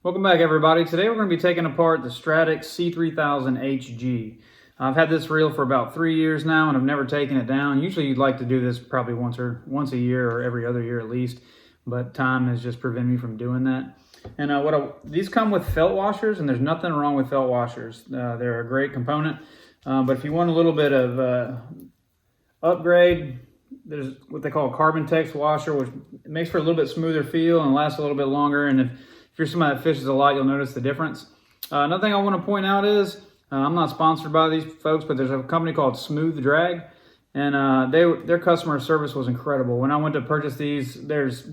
Welcome back, everybody. Today we're going to be taking apart the Stradic C3000HG. I've had this reel for about 3 years now and I've never taken it down. Usually you'd like to do this probably once a year or every other year at least, but time has just prevented me from doing that. And these come with felt washers, and there's nothing wrong with felt washers. They're a great component, but if you want a little bit of upgrade, there's what they call a Carbontex washer, which makes for a little bit smoother feel and lasts a little bit longer. And if you're somebody that fishes a lot, you'll notice the difference. Another thing I want to point out is, I'm not sponsored by these folks, but there's a company called Smooth Drag, and their customer service was incredible. When I went to purchase these, there's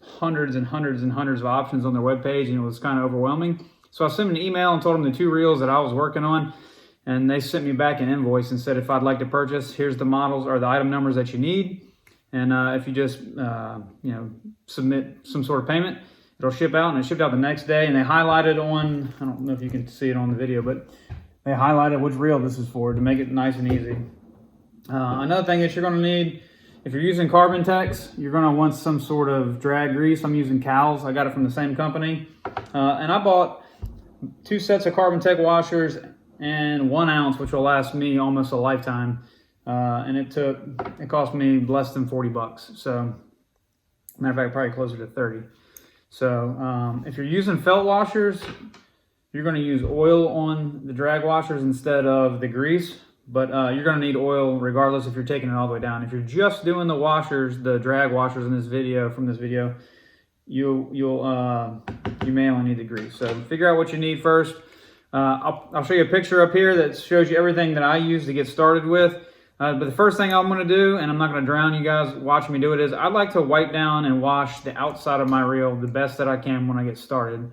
hundreds and hundreds and hundreds of options on their webpage, and it was kind of overwhelming. So I sent them an email and told them the 2 reels that I was working on, and they sent me back an invoice and said if I'd like to purchase, here's the models or the item numbers that you need, and if you just submit some sort of payment, it'll ship out. And it shipped out the next day, and they highlighted on, I don't know if you can see it on the video, but they highlighted which reel this is for to make it nice and easy. Another thing that you're going to need, if you're using Carbontex, you're going to want some sort of drag grease. I'm using Cow's. I got it from the same company. And I bought 2 sets of Carbontex washers and 1 ounce, which will last me almost a lifetime. And it cost me less than 40 bucks. So, matter of fact, probably closer to 30. So if you're using felt washers, you're going to use oil on the drag washers instead of the grease, but you're going to need oil regardless if you're taking it all the way down. If you're just doing the washers, the drag washers in this video, you may only need the grease. So figure out what you need first. I'll show you a picture up here that shows you everything that I use to get started with. But the first thing I'm going to do, and I'm not going to drown you guys watching me do it, is I'd like to wipe down and wash the outside of my reel the best that I can when I get started.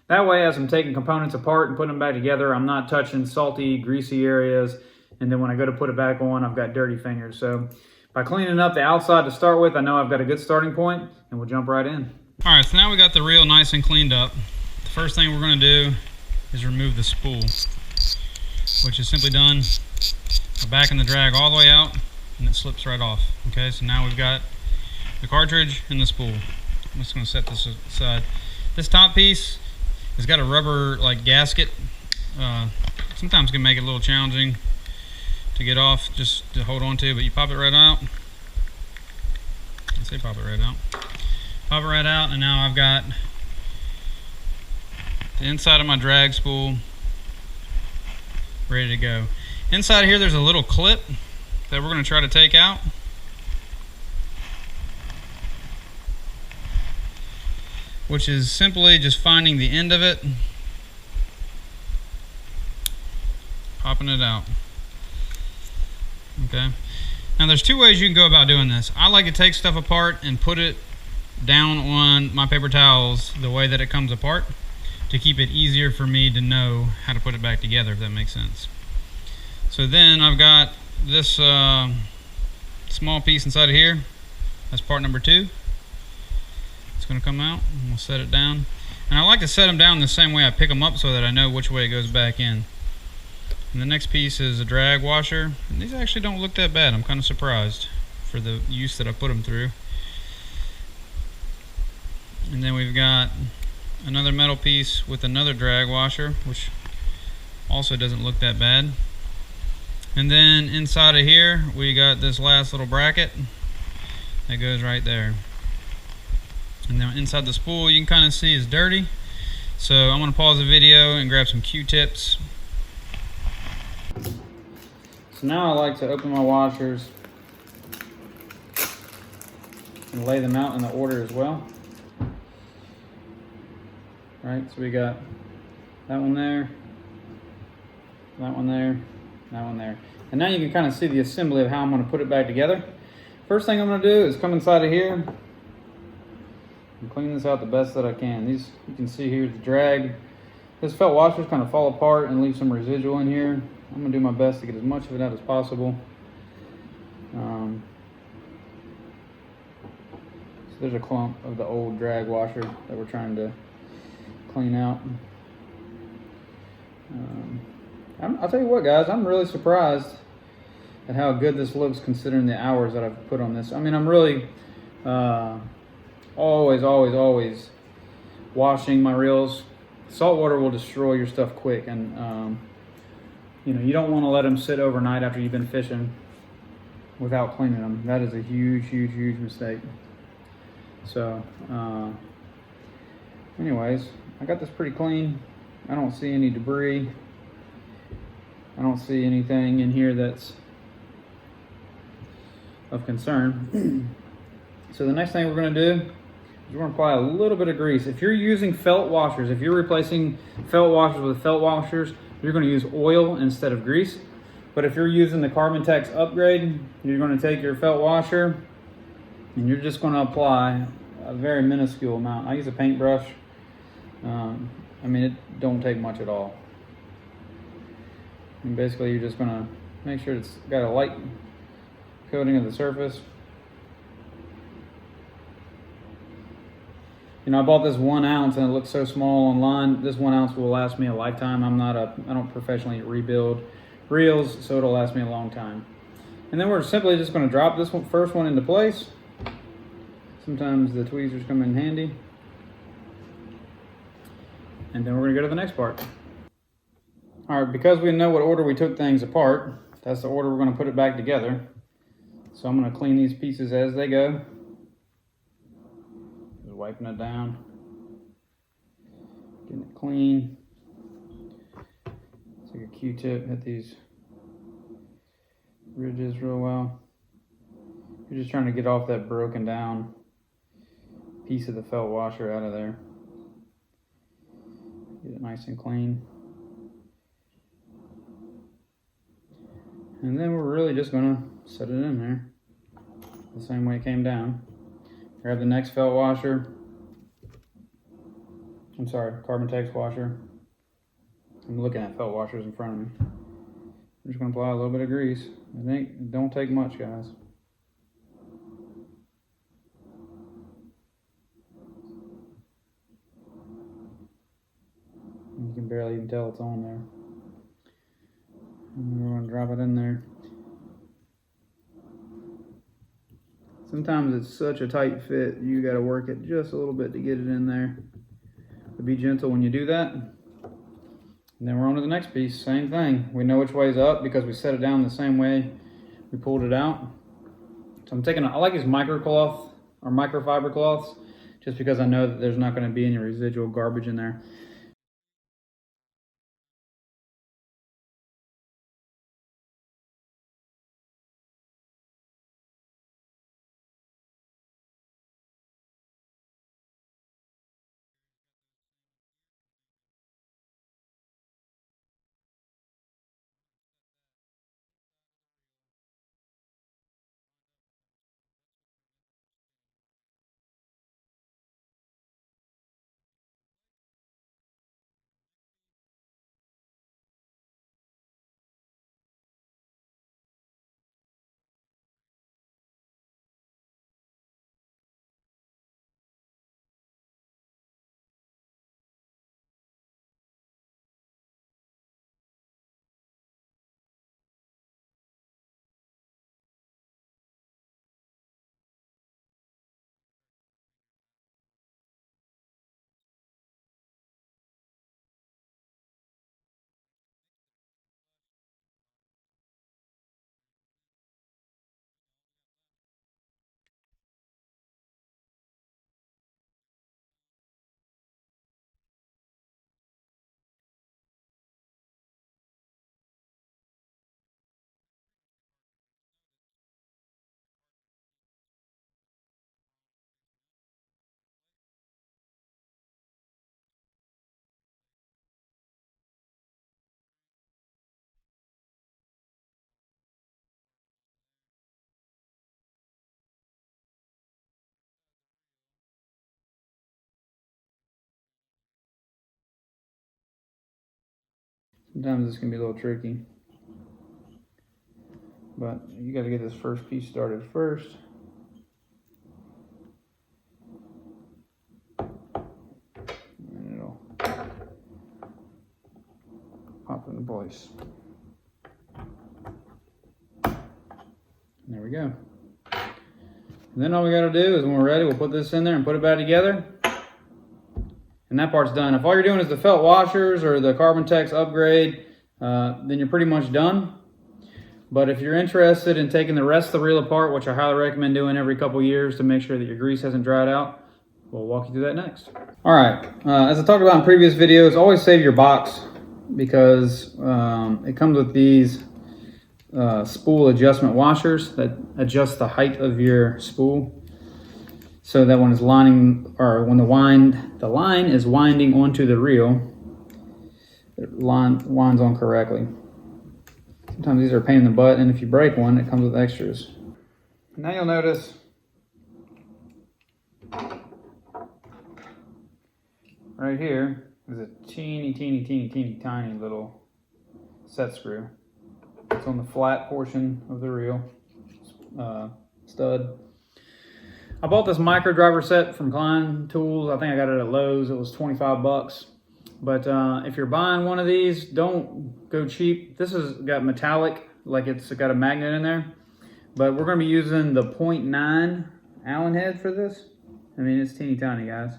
That way, as I'm taking components apart and putting them back together, I'm not touching salty, greasy areas, and then when I go to put it back on, I've got dirty fingers. So by cleaning up the outside to start with, I know I've got a good starting point, and we'll jump right in. All right, so now we got the reel nice and cleaned up. The first thing we're going to do is remove the spool, which is simply done. We're backing the drag all the way out, and it slips right off. Okay, so now we've got the cartridge and the spool. I'm just going to set this aside. This top piece has got a rubber like gasket. Sometimes can make it a little challenging to get off, just to hold on to, but you pop it right out. I say pop it right out. Pop it right out, and now I've got the inside of my drag spool ready to go. Inside here there's a little clip that we're going to try to take out. Which is simply just finding the end of it, popping it out. Okay. Now there's 2 ways you can go about doing this. I like to take stuff apart and put it down on my paper towels the way that it comes apart to keep it easier for me to know how to put it back together, if that makes sense. So then I've got this small piece inside of here. That's part number 2. It's going to come out, and we'll set it down. And I like to set them down the same way I pick them up so that I know which way it goes back in. And the next piece is a drag washer. And these actually don't look that bad. I'm kind of surprised for the use that I put them through. And then we've got another metal piece with another drag washer, which also doesn't look that bad. And then inside of here we got this last little bracket that goes right there. And then inside the spool you can kind of see is dirty, so I'm going to pause the video and grab some Qtips. So now I like to open my washers and lay them out in the order as well. Right, so we got that one there, that one there, that one there. And now you can kind of see the assembly of how I'm going to put it back together. First thing I'm going to do is come inside of here and clean this out the best that I can. These, you can see here the drag. This felt washer's kind of fall apart and leave some residual in here. I'm going to do my best to get as much of it out as possible. So there's a clump of the old drag washer that we're trying to clean out. I'll tell you what, guys, I'm really surprised at how good this looks considering the hours that I've put on this. I mean, I'm really always washing my reels Salt water will destroy your stuff quick, and you know, you don't want to let them sit overnight after you've been fishing without cleaning them. That is a huge mistake. So anyways, I got this pretty clean. I don't see any debris. I don't see anything in here that's of concern. So the next thing we're going to do is we're going to apply a little bit of grease. If you're using felt washers, if you're replacing felt washers with felt washers, you're going to use oil instead of grease. But if you're using the Carbontex upgrade, you're going to take your felt washer and you're just going to apply a very minuscule amount. I use a paintbrush. I mean, it don't take much at all. And basically you're just going to make sure it's got a light coating of the surface. You know, I bought this 1 ounce and it looks so small online. This 1 ounce will last me a lifetime. I don't professionally rebuild reels, so it'll last me a long time. And then we're simply just going to drop this first one into place. Sometimes the tweezers come in handy. And then we're going to go to the next part. All right, because we know what order we took things apart, that's the order we're going to put it back together. So I'm going to clean these pieces as they go. Just wiping it down. Getting it clean. Take a Q-tip, hit these ridges real well. You're just trying to get off that broken down piece of the felt washer out of there. Get it nice and clean. And then we're really just gonna set it in there the same way it came down. Grab the next felt washer. I'm sorry, Carbontex washer. I'm looking at felt washers in front of me. I'm just gonna apply a little bit of grease. It don't take much, guys. You can barely even tell it's on there. And we're going to drop it in there. Sometimes it's such a tight fit, you got to work it just a little bit to get it in there. But be gentle when you do that. And then we're on to the next piece, same thing. We know which way is up because we set it down the same way we pulled it out. So I'm taking, I like these microcloth or microfiber cloths just because I know that there's not going to be any residual garbage in there. Sometimes this can be a little tricky, but you got to get this first piece started first. And it'll pop into place. There we go. And then all we got to do is when we're ready, we'll put this in there and put it back together. and that part's done. If all you're doing is the felt washers or the Carbontex upgrade, then you're pretty much done. But if you're interested in taking the rest of the reel apart, which I highly recommend doing every couple years to make sure that your grease hasn't dried out, we'll walk you through that next. All right, as I talked about in previous videos, always save your box because it comes with these spool adjustment washers that adjust the height of your spool, so that when it's lining, or when the line is winding onto the reel, it winds on correctly. Sometimes these are a pain in the butt, and if you break one, it comes with extras. Now you'll notice right here is a teeny little set screw. It's on the flat portion of the reel stud. I bought this Microdriver set from Klein Tools. I think I got it at Lowe's. It was 25 bucks. But if you're buying one of these, don't go cheap. This has got metallic, like it's got a magnet in there. But we're going to be using the 0.9 Allen head for this. I mean, it's teeny tiny, guys.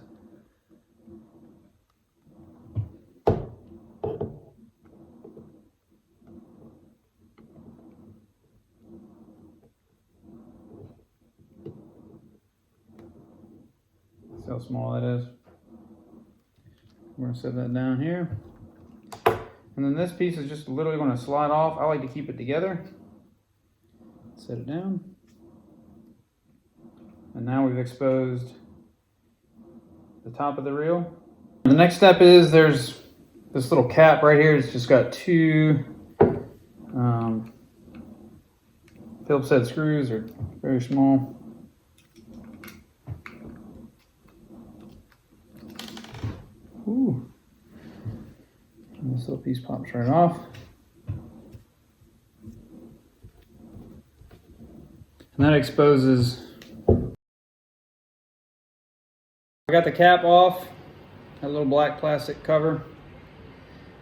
See how small that is. We're going to set that down here. And then this piece is just literally going to slide off. I like to keep it together. Set it down. And now we've exposed the top of the reel. The next step is there's this little cap right here. It's just got two Phillips head screws. They're very small. Ooh. And this little piece pops right off. And that exposes. I got the cap off, that little black plastic cover.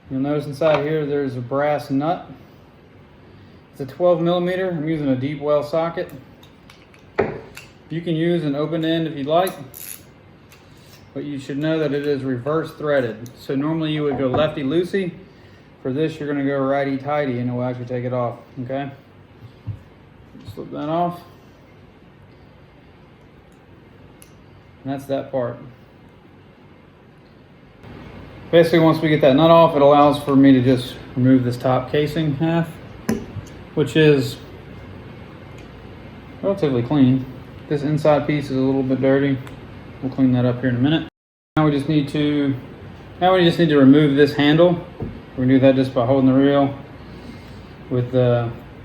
You'll notice inside here there's a brass nut. It's a 12 millimeter. I'm using a deep well socket. You can use an open end if you'd like, but you should know that it is reverse threaded. So normally you would go lefty loosey. For this, you're going to go righty tighty, and it will actually take it off. Okay. Slip that off. And that's that part. Basically, once we get that nut off, it allows for me to just remove this top casing half, which is relatively clean. This inside piece is a little bit dirty. We'll clean that up here in a minute. Now we just need to remove this handle. We can do that just by holding the reel with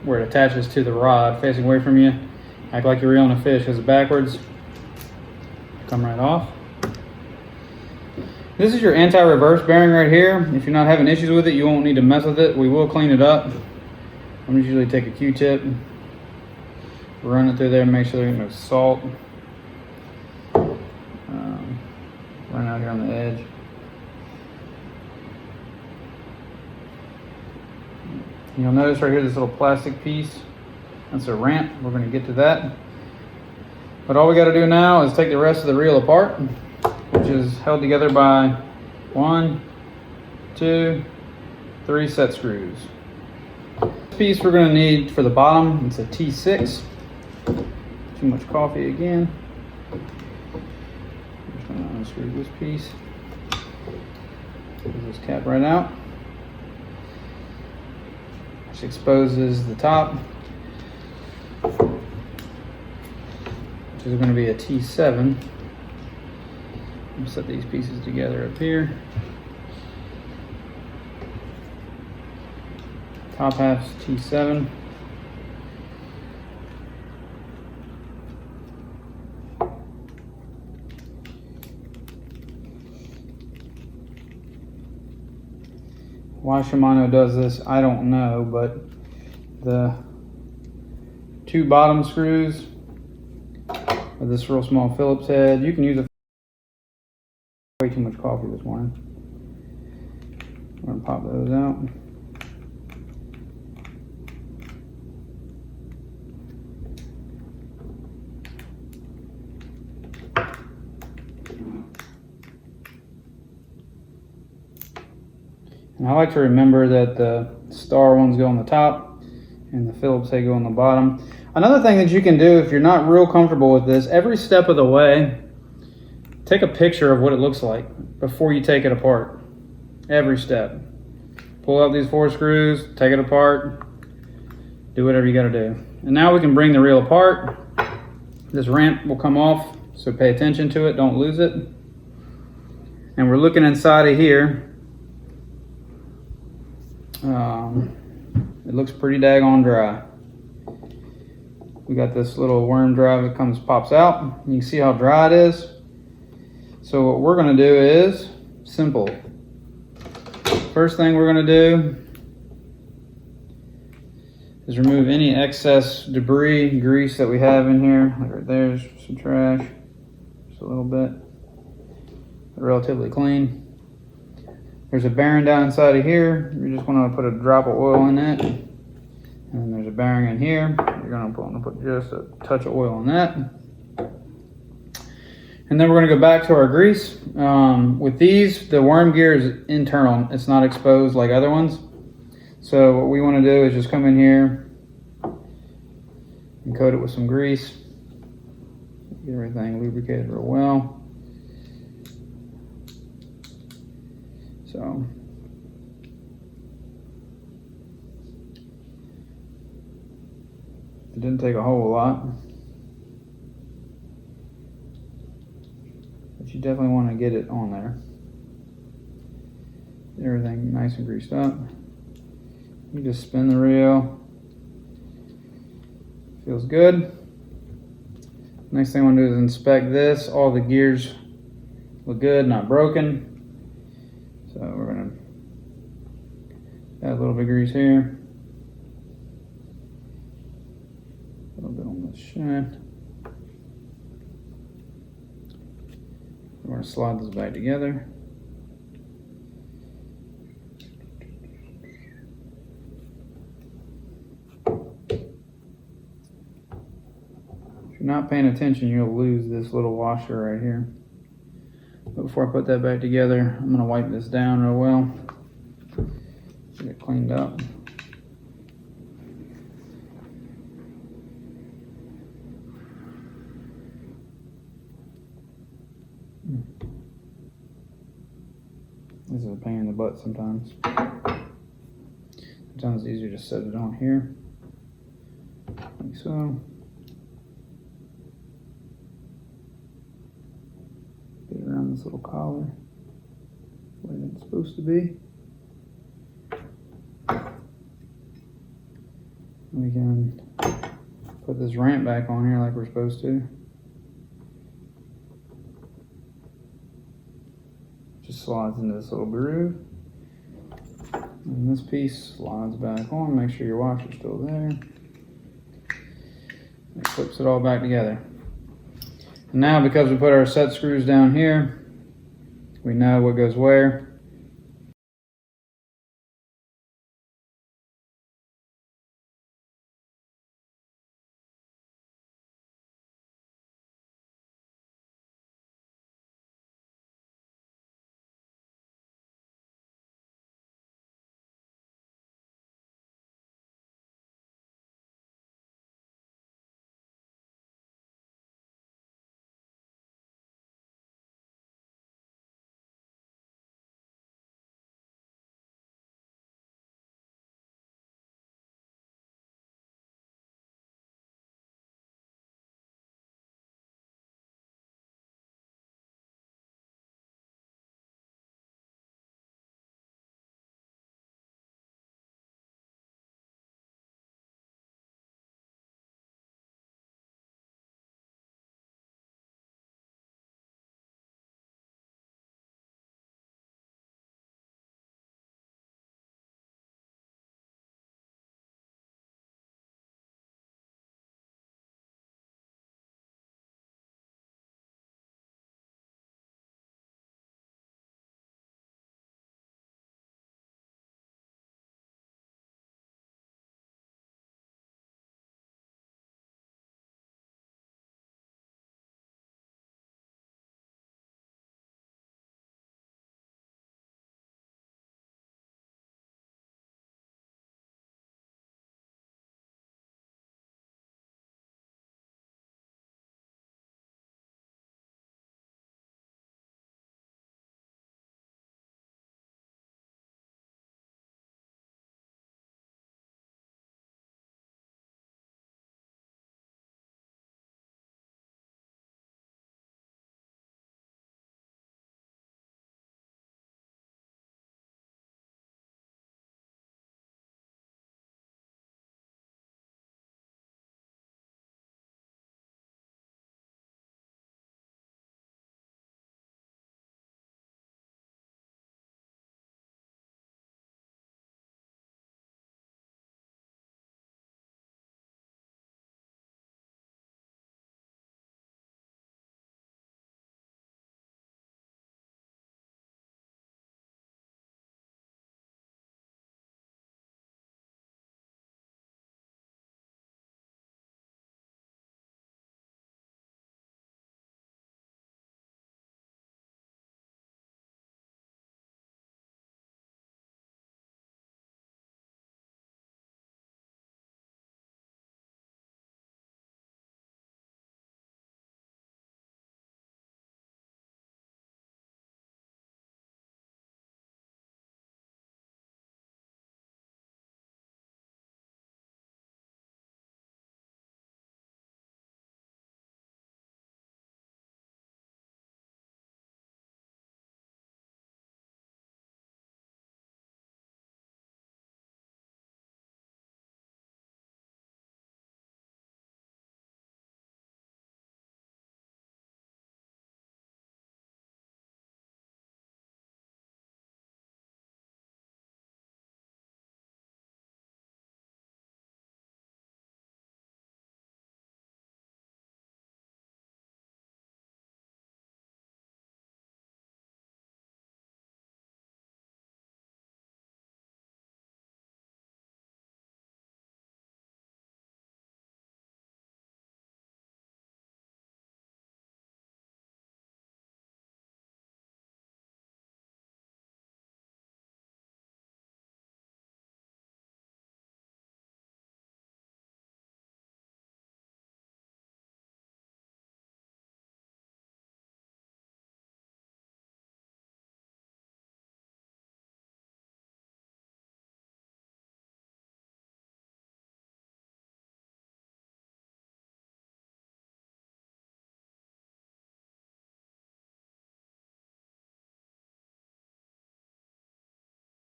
where it attaches to the rod facing away from you. Act like you're reeling a fish because it's backwards. Come right off. This is your anti-reverse bearing right here. If you're not having issues with it, you won't need to mess with it. We will clean it up. I'm usually take a Q-tip, run it through there, make sure there's no salt. Run out here on the edge. You'll notice right here this little plastic piece. That's a ramp. We're going to get to that. But all we got to do now is take the rest of the reel apart, which is held together by 1, 2, 3 set screws. This piece we're going to need for the bottom, it's a T6. Too much coffee again. I'm just going to unscrew this piece. Pull this cap right out, which exposes the top, which is going to be a T7. I'll set these pieces together up here. Top half's T7. Why Shimano does this, I don't know, but the 2 bottom screws of this real small Phillips head, you can use a way too much coffee this morning. I'm gonna pop those out. And I like to remember that the star ones go on the top and the Phillips head go on the bottom. Another thing that you can do if you're not real comfortable with this, every step of the way, take a picture of what it looks like before you take it apart. Every step. Pull out these 4 screws, take it apart, do whatever you gotta do. And now we can bring the reel apart. This ramp will come off, so pay attention to it, don't lose it. And we're looking inside of here. It looks pretty daggone dry. We got this little worm drive that pops out. You can see how dry it is. So what we're gonna do is simple. First thing we're gonna do is remove any excess debris, grease that we have in here. Like right there's some trash, just a little bit, relatively clean. There's a bearing down inside of here. You're just gonna put a drop of oil in it. And then there's a bearing in here. You're gonna put just a touch of oil in that. And then we're gonna go back to our grease. With these, the worm gear is internal. It's not exposed like other ones. So what we wanna do is just come in here and coat it with some grease. Get everything lubricated real well. So it didn't take a whole lot, but you definitely want to get it on there. Get everything nice and greased up. You just spin the reel. Feels good. Next thing I want to do is inspect this. All the gears look good, not broken. So we're gonna add a little bit of grease here. A little bit on the shaft. We're gonna slide this back together. If you're not paying attention, you'll lose this little washer right here. But before I put that back together, I'm gonna wipe this down real well. Get it cleaned up. This is a pain in the butt sometimes. Sometimes it's easier to set it on here, like so. Get it around this little collar, where it's supposed to be. We can put this ramp back on here like we're supposed to. Just slides into this little groove. And this piece slides back on. Make sure your washer's still there. It clips it all back together. And now, because we put our set screws down here, we know what goes where.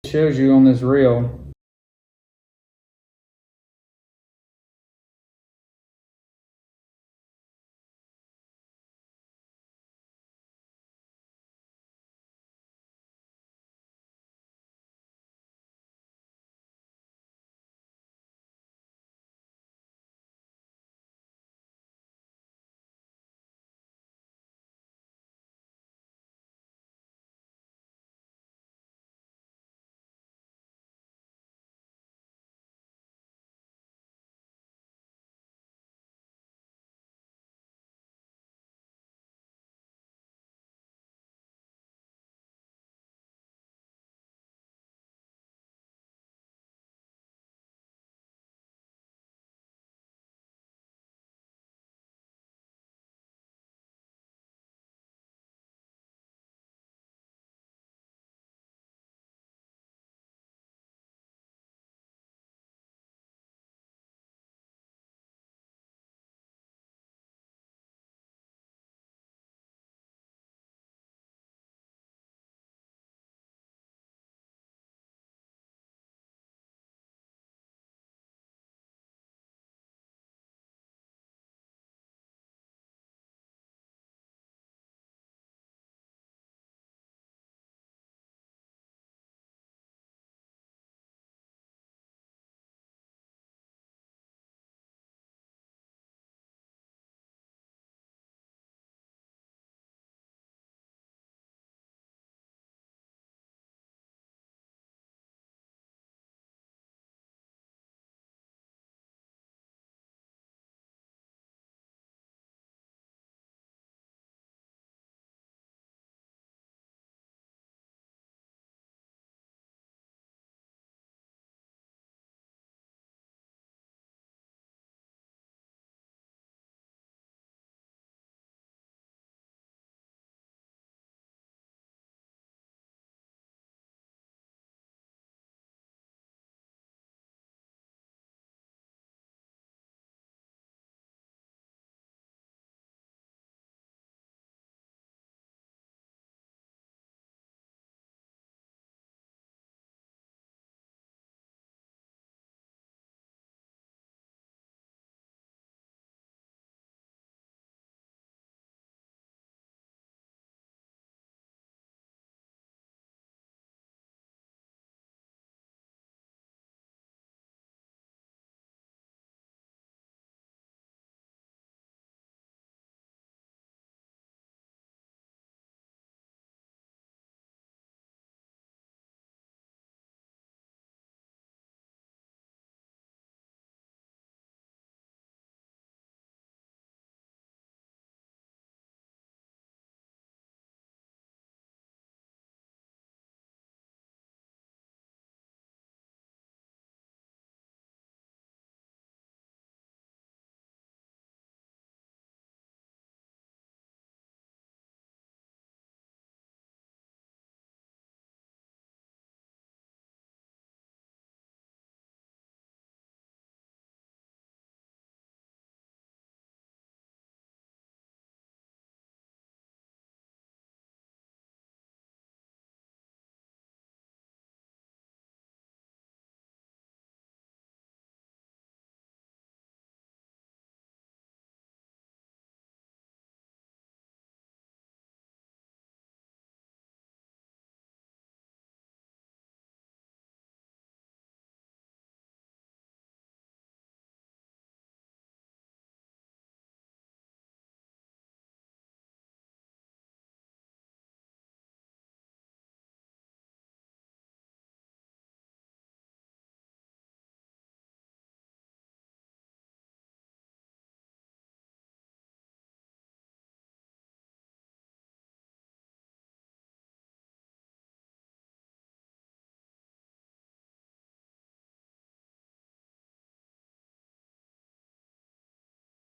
shows you on this reel